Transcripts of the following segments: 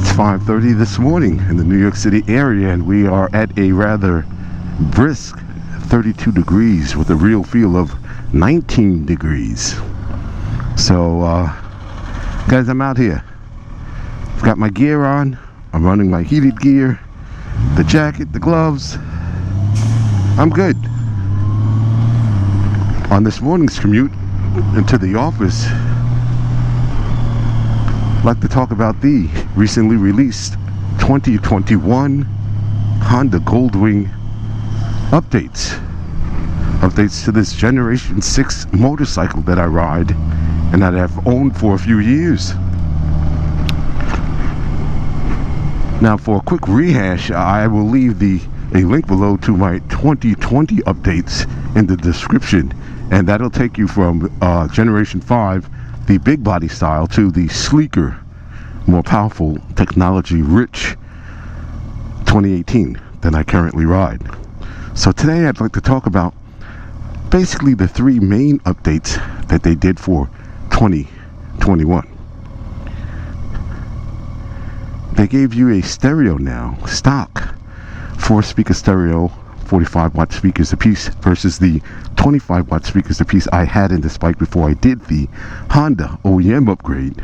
It's 5:30 this morning in the New York City area, and we are at a rather brisk 32 degrees with a real feel of 19 degrees. So, guys, I'm out here. I've got my gear on. I'm running my heated gear, the jacket, the gloves. I'm good. On this morning's commute into the office, I'd like to talk about the recently released 2021 Honda Goldwing Updates. Updates to this Generation 6 motorcycle that I ride and that I've owned for a few years. Now, for a quick rehash, I will leave a link below to my 2020 updates in the description, and that'll take you from Generation 5, the big body style, to the sleeker, more powerful, technology-rich 2018 that I currently ride. So today I'd like to talk about basically the three main updates that they did for 2021. They gave you a stereo now, stock 4-speaker stereo, 45-watt speakers apiece, versus the 25-watt speakers apiece I had in this bike before I did the Honda OEM upgrade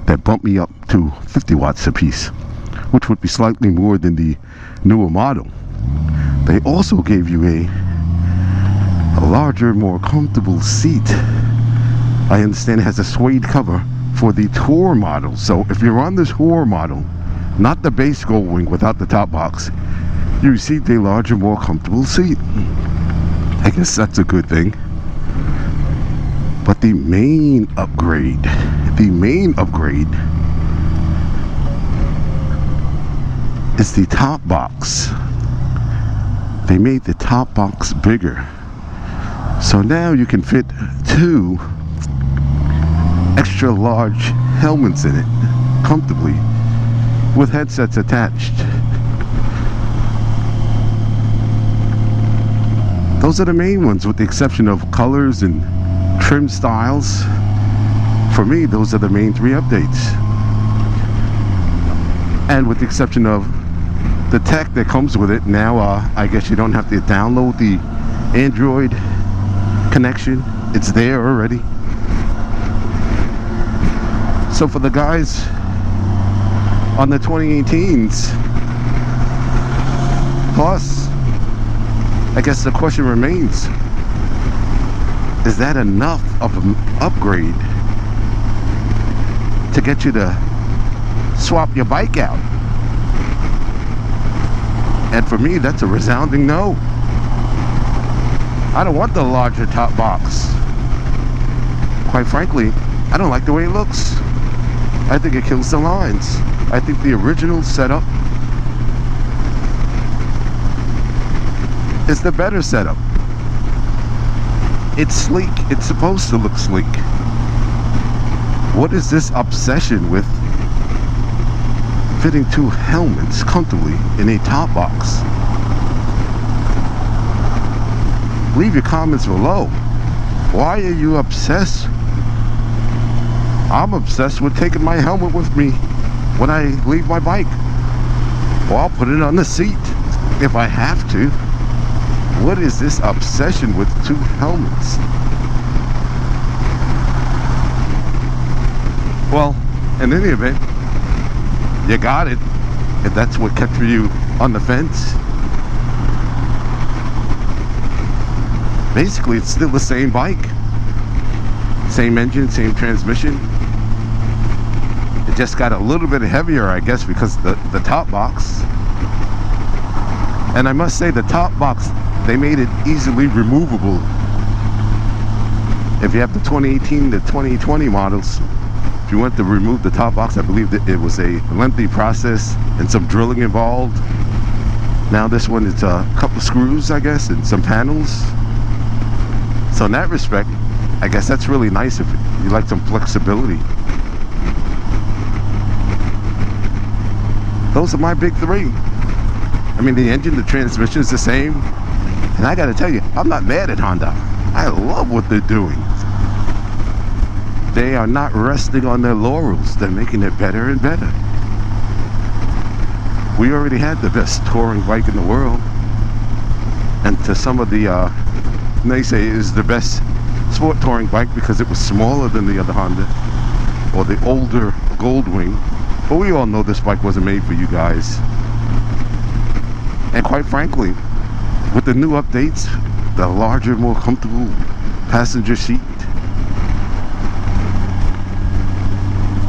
that bumped me up to 50 watts apiece, which would be slightly more than the newer model. They also gave you a larger, more comfortable seat. I understand it has a suede cover for the Tour model. So if you're on the Tour model, not the base Goldwing without the top box, you received a larger, more comfortable seat. I guess that's a good thing. But the main upgrade is the top box. They made the top box bigger. So now you can fit 2 extra large helmets in it comfortably with headsets attached. Those are the main ones, with the exception of colors and trim styles. For me, those are the main 3 updates. And with the exception of the tech that comes with it, now I guess you don't have to download the Android connection. It's there already. So for the guys on the 2018s plus, I guess the question remains, is that enough of an upgrade to get you to swap your bike out? And for me, that's a resounding no. I don't want the larger top box. Quite frankly, I don't like the way it looks. I think it kills the lines. I think the original setup is the better setup. It's sleek. It's supposed to look sleek. What is this obsession with fitting 2 helmets comfortably in a top box? Leave your comments below. Why are you obsessed? I'm obsessed with taking my helmet with me when I leave my bike. Or I'll put it on the seat if I have to. What is this obsession with 2 helmets? Well, in any event, you got it, if that's what kept you on the fence. Basically, it's still the same bike. Same engine, same transmission. It just got a little bit heavier, I guess, because the top box. And I must say, the top box, they made it easily removable. If you have the 2018 to 2020 models, if you want to remove the top box, I believe that it was a lengthy process and some drilling involved. Now this one, it's a couple screws, I guess, and some panels. So in that respect, I guess that's really nice if you like some flexibility. Those are my big 3. I mean, the engine, the transmission is the same. And I gotta tell you, I'm not mad at Honda. I love what they're doing. They are not resting on their laurels. They're making it better and better. we already had the best touring bike in the world, and to some of the naysayers, the best sport touring bike because it was smaller than the other Honda or the older Goldwing. But we all know this bike wasn't made for you guys. And quite frankly, with the new updates, the larger, more comfortable passenger seat,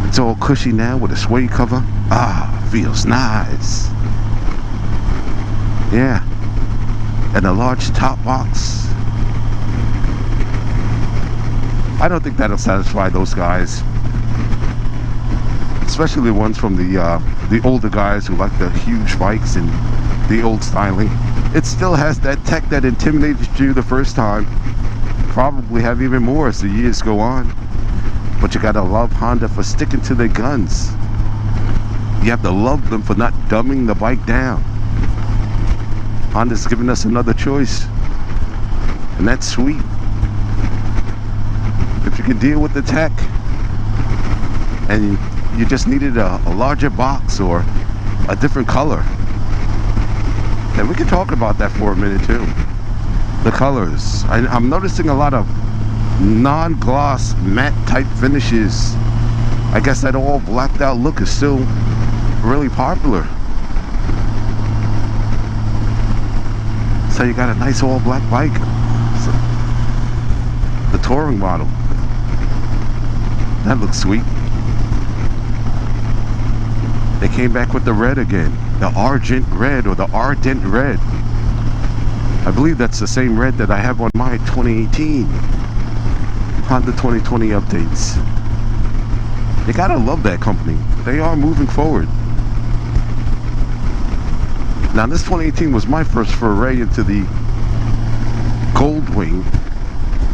it's all cushy now with a suede cover. Feels nice. Yeah. And a large top box. I don't think that'll satisfy those guys, especially the ones from the older guys who like the huge bikes and the old styling. It still has that tech that intimidated you the first time. Probably have even more as the years go on. But you gotta love Honda for sticking to their guns. You have to love them for not dumbing the bike down. Honda's giving us another choice, and that's sweet. If you can deal with the tech and you just needed a larger box or a different color, then we can talk about that for a minute too. The colors. I'm noticing a lot of non-gloss matte type finishes. I guess that all blacked out look is still really popular. So you got a nice all black bike. So the touring model. That looks sweet. They came back with the red again. The Argent Red or the Ardent Red. I believe that's the same red that I have on my 2018 Honda 2020 updates. You gotta love that company. They are moving forward. Now this 2018 was my first foray into the Goldwing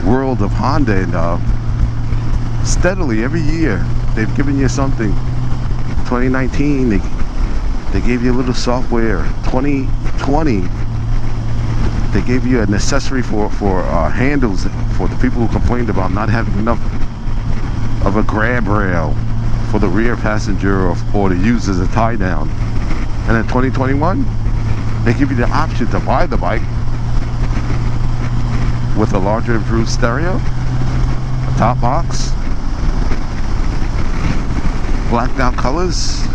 world of Honda, and steadily every year they've given you something. 2019 they gave you a little software. 2020 they gave you an accessory for handles for the people who complained about not having enough of a grab rail for the rear passenger or to use as a tie down. And in 2021 they give you the option to buy the bike with a larger improved stereo, a top box, blacked out colors,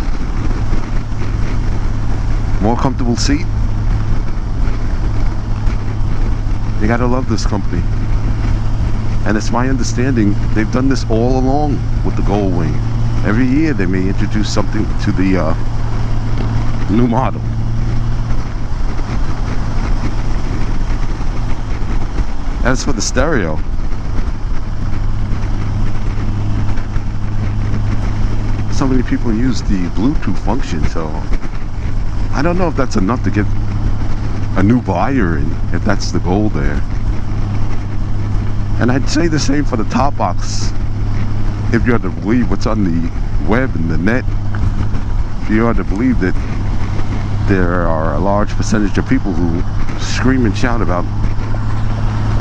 more comfortable seat. You gotta love this company. And it's my understanding they've done this all along with the Goldwing. Every year they may introduce something to the new model. As for the stereo, so many people use the Bluetooth function, so I don't know if that's enough to get a new buyer in, if that's the goal there. And I'd say the same for the top box. If you are to believe what's on the web and the net, if you are to believe that there are a large percentage of people who scream and shout about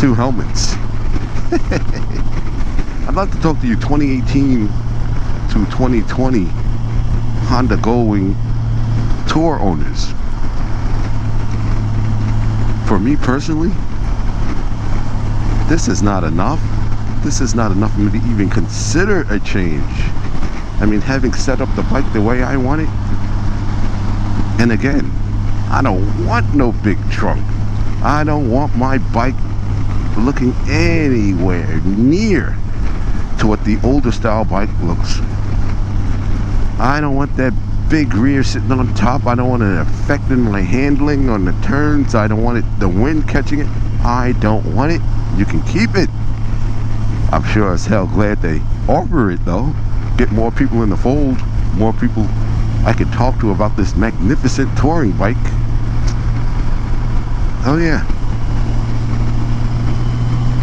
two helmets. I'd like to talk to you 2018 to 2020 Honda Goldwing Tour owners. For me personally, this is not enough. This is not enough for me to even consider a change. I mean, having set up the bike the way I want it, and again, I don't want no big trunk. I don't want my bike looking anywhere near to what the older style bike looks. I don't want that big rear sitting on top. I don't want it affecting my handling on the turns. I don't want it, the wind catching it. I don't want it. You can keep it. I'm sure as hell glad they offer it though. Get more people in the fold, more people I can talk to about this magnificent touring bike. Oh yeah.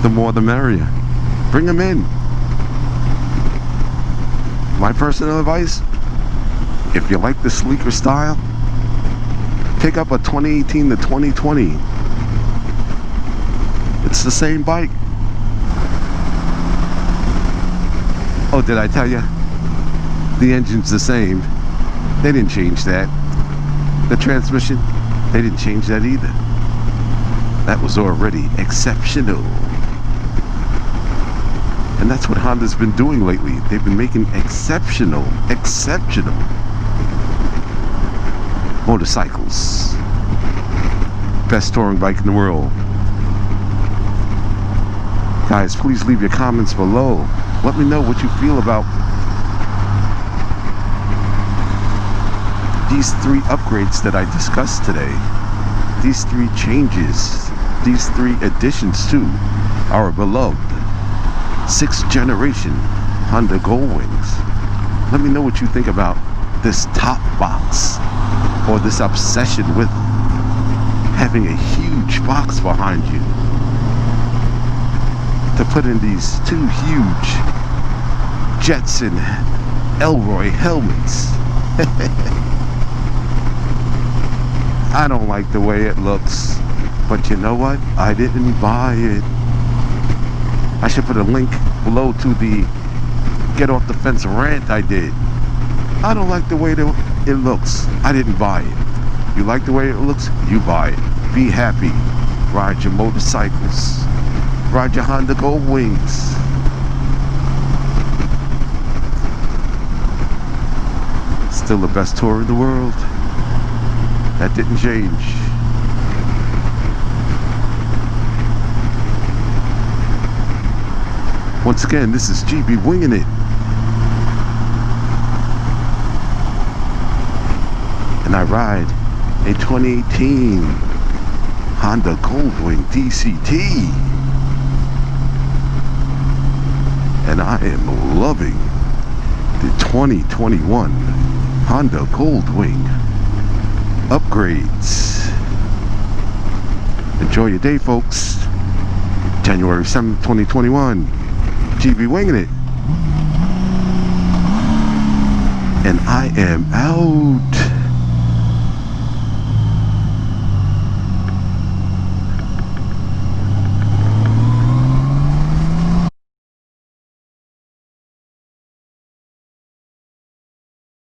The more the merrier. Bring them in. My personal advice, if you like the sleeker style, pick up a 2018 to 2020. It's the same bike. Oh, did I tell you? The engine's the same. They didn't change that. The transmission, they didn't change that either. That was already exceptional. And that's what Honda's been doing lately. They've been making exceptional motorcycles. Best touring bike in the world. Guys, please leave your comments below. Let me know what you feel about these 3 upgrades that I discussed today. These 3 changes. These 3 additions to our beloved 6th generation Honda Goldwings. Let me know what you think about this top box, or this obsession with having a huge box behind you to put in these 2 huge Jetson Elroy helmets. I don't like the way it looks, but you know what? I didn't buy it. I should put a link below to the get off the fence rant I did. I don't like the way it looks. I didn't buy it. You like the way it looks? You buy it. Be happy. Ride your motorcycles. Ride your Honda Goldwings. Still the best tour in the world. That didn't change. Once again, this is GB Winging It. And I ride a 2018 Honda Goldwing DCT. And I am loving the 2021 Honda Goldwing upgrades. Enjoy your day, folks. January 7th, 2021. GB Winging It. And I am out.